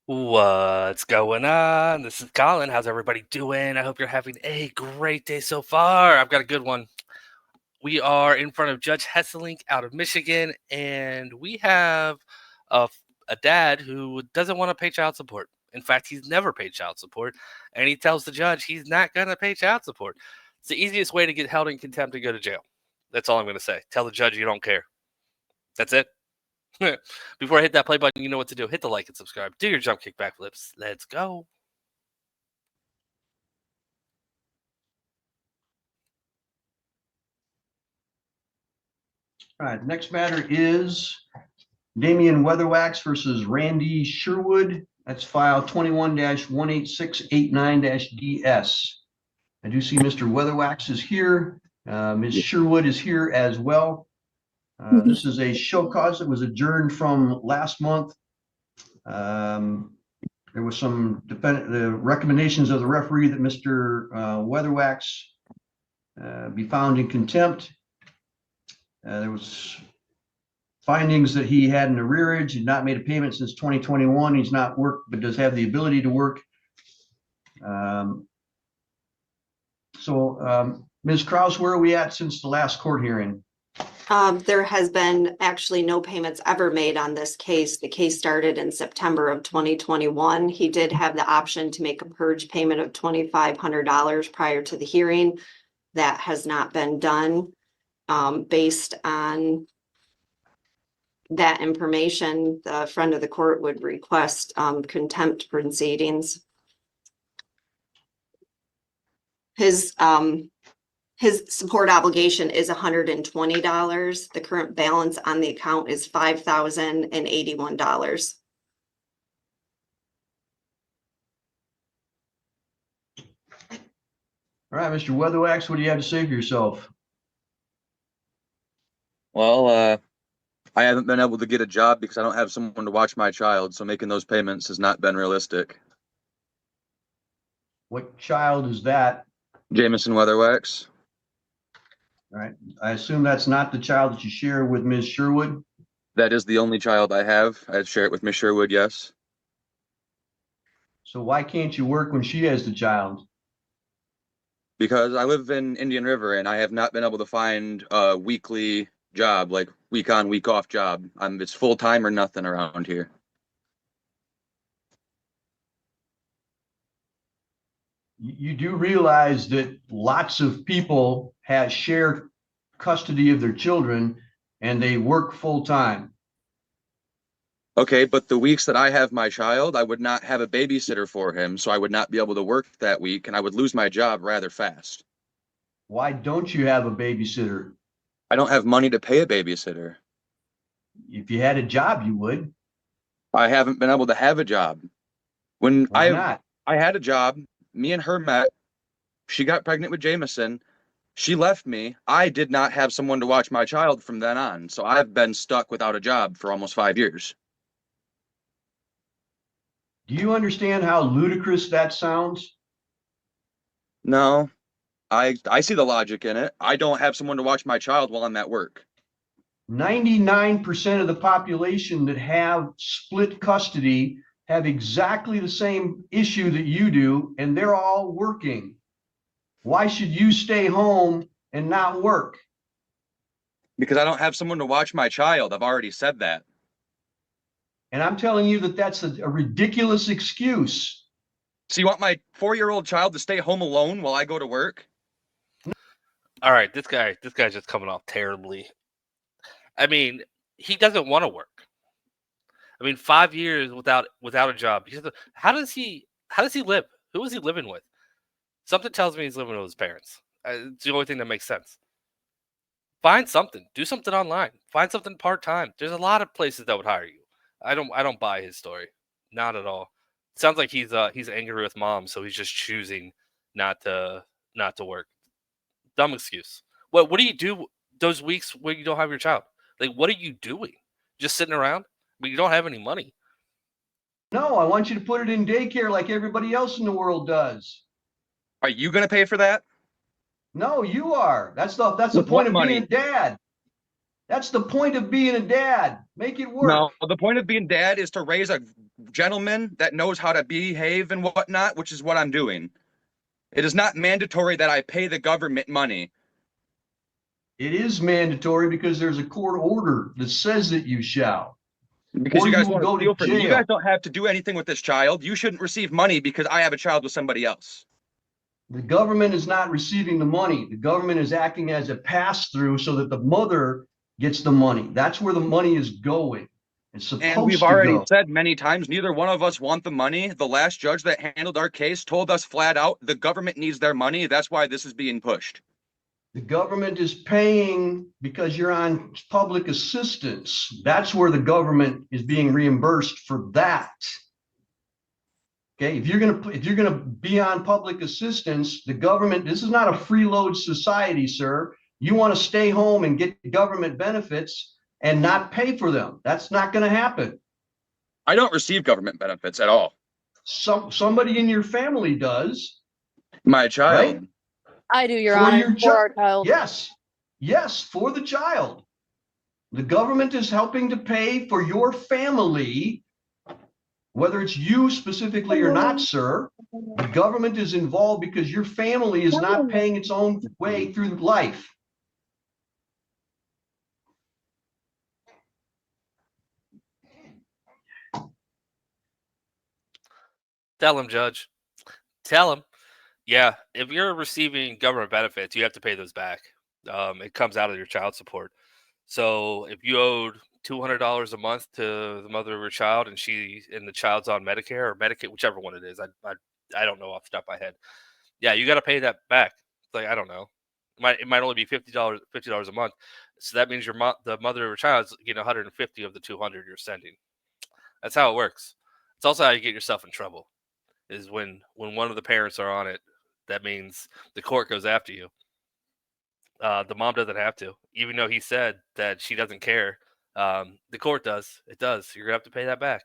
What's going on? This is Colin. How's everybody doing? I hope you're having a great day so far. I've got a good one. We are in front of Judge Hesselink out of Michigan, and we have a, a dad who doesn't want to pay child support. In fact, he's never paid child support, and he tells the judge he's not going to pay child support. It's the easiest way to get held in contempt and go to jail. That's all I'm going to say. Tell the judge you don't care. That's it. Before I hit that play button, you know what to do. Hit the like and subscribe. Do your jump kick backflips. Let's go. All right, the next matter is Damian Weatherwax versus Randy Sherwood. That's file 21-18689-DS. I do see Mr. Weatherwax is here. Ms. Sherwood is here as well. This is a show cause that was adjourned from last month. There was some the recommendations of the referee that Mr. Weatherwax be found in contempt. There was findings that he had an arrearage, had not made a payment since 2021. He's not worked, but does have the ability to work. Ms. Krause, where are we at since the last court hearing? There has been actually no payments ever made on this case. The case started in September of 2021. He did have the option to make a purge payment of $2,500 prior to the hearing. That has not been done. Based on that information, the friend of the court would request contempt proceedings. His support obligation is $120. The current balance on the account is $5,081. All right, Mr. Weatherwax, what do you have to say for yourself? Well, I haven't been able to get a job because I don't have someone to watch my child, so making those payments has not been realistic. What child is that? Jameson Weatherwax. All right. I assume that's not the child that you share with Ms. Sherwood? That is the only child I have. I'd share it with Miss Sherwood, yes. So why can't you work when she has the child? Because I live in Indian River and I have not been able to find a weekly job, like week on, week off job. It's full time or nothing around here. You do realize that lots of people have shared custody of their children and they work full time. Okay, but the weeks that I have my child, I would not have a babysitter for him, so I would not be able to work that week and I would lose my job rather fast. Why don't you have a babysitter? I don't have money to pay a babysitter. If you had a job, you would. I haven't been able to have a job. When Why not? I had a job, me and her met. She got pregnant with Jameson. She left me. I did not have someone to watch my child from then on. So I've been stuck without a job for almost 5 years. Do you understand how ludicrous that sounds? No, I see the logic in it. I don't have someone to watch my child while I'm at work. 99% of the population that have split custody have exactly the same issue that you do, and they're all working. Why should you stay home and not work? Because I don't have someone to watch my child. I've already said that. And I'm telling you that that's a ridiculous excuse. So you want my 4-year-old child to stay home alone while I go to work? All right, this guy's just coming off terribly. I mean, he doesn't want to work. I mean, 5 years without a job. How does he live? Who is he living with? Something tells me he's living with his parents. It's the only thing that makes sense. Find something. Do something online. Find something part-time. There's a lot of places that would hire you. I don't buy his story. Not at all. Sounds like he's angry with mom, so he's just choosing not to work. Dumb excuse. What do you do those weeks where you don't have your child? Like, what are you doing? Just sitting around? But you don't have any money. No, I want you to put it in daycare like everybody else in the world does. Are you going to pay for that? No, you are. That's the point of being a dad. That's the point of being a dad. Make it work. No, the point of being dad is to raise a gentleman that knows how to behave and whatnot, which is what I'm doing. It is not mandatory that I pay the government money. It is mandatory because there's a court order that says that you shall. Because Or you you guys will want to go to steal from me. You jail. guys don't have to do anything with this child. You shouldn't receive money because I have a child with somebody else. The government is not receiving the money. The government is acting as a pass-through so that the mother gets the money. That's where the money is going. It's And supposed we've to already go. said many times, neither one of us want the money. The last judge that handled our case told us flat out, the government needs their money. That's why this is being pushed. The government is paying because you're on public assistance. That's where the government is being reimbursed for that. Okay, if you're gonna be on public assistance, the government, this is not a freeload society, sir. You want to stay home and get government benefits and not pay for them. That's not going to happen. I don't receive government benefits at all. Somebody in your family does, My child. right? I do, Your For Honor, your for our child. Yes, for the child. The government is helping to pay for your family, whether it's you specifically or not, sir. The government is involved because your family is not paying its own way through life. Tell him, Judge. Tell him. Yeah, if you're receiving government benefits, you have to pay those back. It comes out of your child support. So if you owed $200 a month to the mother of your child, and the child's on Medicare or Medicaid, whichever one it is, I don't know off the top of my head. Yeah, you got to pay that back. It's like, I don't know. It might only be $50 a month. So that means the mother of your child's getting 150 of the 200 you're sending. That's how it works. It's also how you get yourself in trouble. Is when one of the parents are on it. That means the court goes after you. The mom doesn't have to, even though he said that she doesn't care. The court does. It does. You're gonna have to pay that back.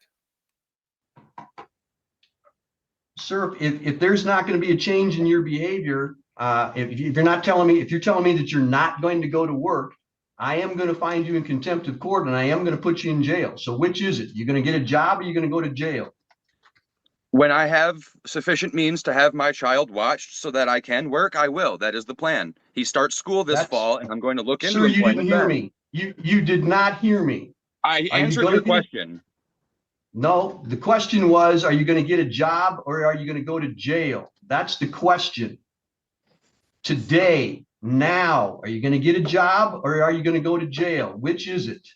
Sir, if there's not going to be a change in your behavior, if you're not telling me, if you're telling me that you're not going to go to work, I am going to find you in contempt of court and I am going to put you in jail. So which is it? You're going to get a job or you're going to go to jail? When I have sufficient means to have my child watched so that I can work, I will. That is the plan. He starts school this fall, and I'm going to look into Sir, you didn't employment hear then. me. You did not hear me. I answered your question. No, the question was, are you going to get a job or are you going to go to jail? That's the question. Today, now, are you going to get a job or are you going to go to jail? Which is it?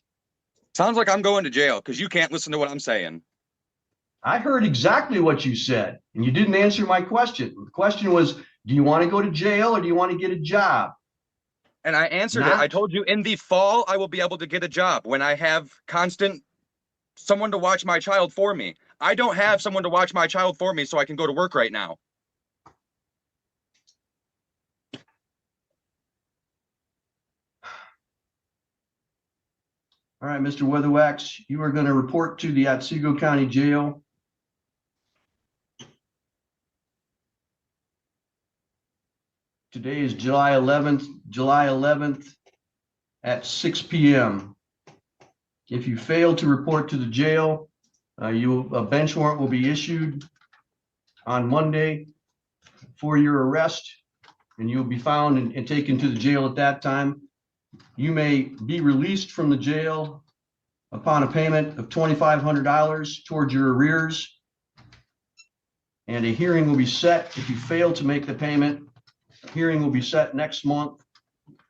Sounds like I'm going to jail because you can't listen to what I'm saying. I heard exactly what you said, and you didn't answer my question. The question was, do you want to go to jail or do you want to get a job? And I answered it. I told you in the fall, I will be able to get a job when I have constant someone to watch my child for me. I don't have someone to watch my child for me so I can go to work right now. All right, Mr. Weatherwax, you are going to report to the Otsego County Jail. Today is July 11th at 6 p.m. If you fail to report to the jail, a bench warrant will be issued on Monday for your arrest, and you'll be found and taken to the jail at that time. You may be released from the jail upon a payment of $2,500 towards your arrears, and a hearing will be set. If you fail to make the payment, a hearing will be set next month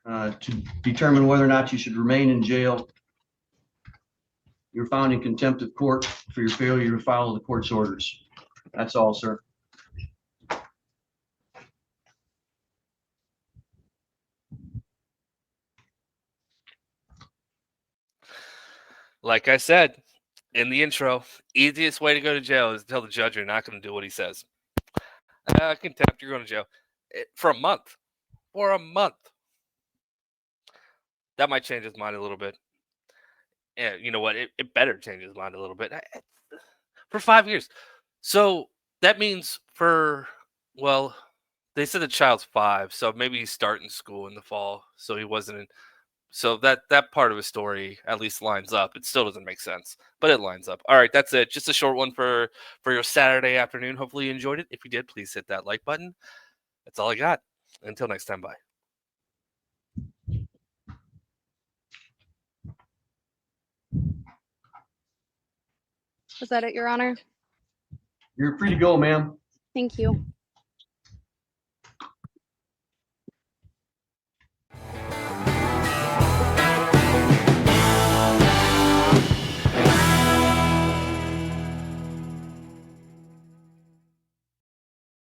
to determine whether or not you should remain in jail. You're found in contempt of court for your failure to follow the court's orders. That's all, sir. Like I said in the intro, easiest way to go to jail is to tell the judge you're not going to do what he says. Contempt, you're going to jail for a month. For a month. That might change his mind a little bit. Yeah, you know what? It better change his mind a little bit. For 5 years. So that means they said the child's 5, so maybe he's starting school in the fall. So he wasn't in. So that part of his story at least lines up. It still doesn't make sense, but it lines up. All right, that's it. Just a short one for your Saturday afternoon. Hopefully you enjoyed it. If you did, please hit that like button. That's all I got. Until next time, bye. Was that it, Your Honor? You're free to go, ma'am. Thank you.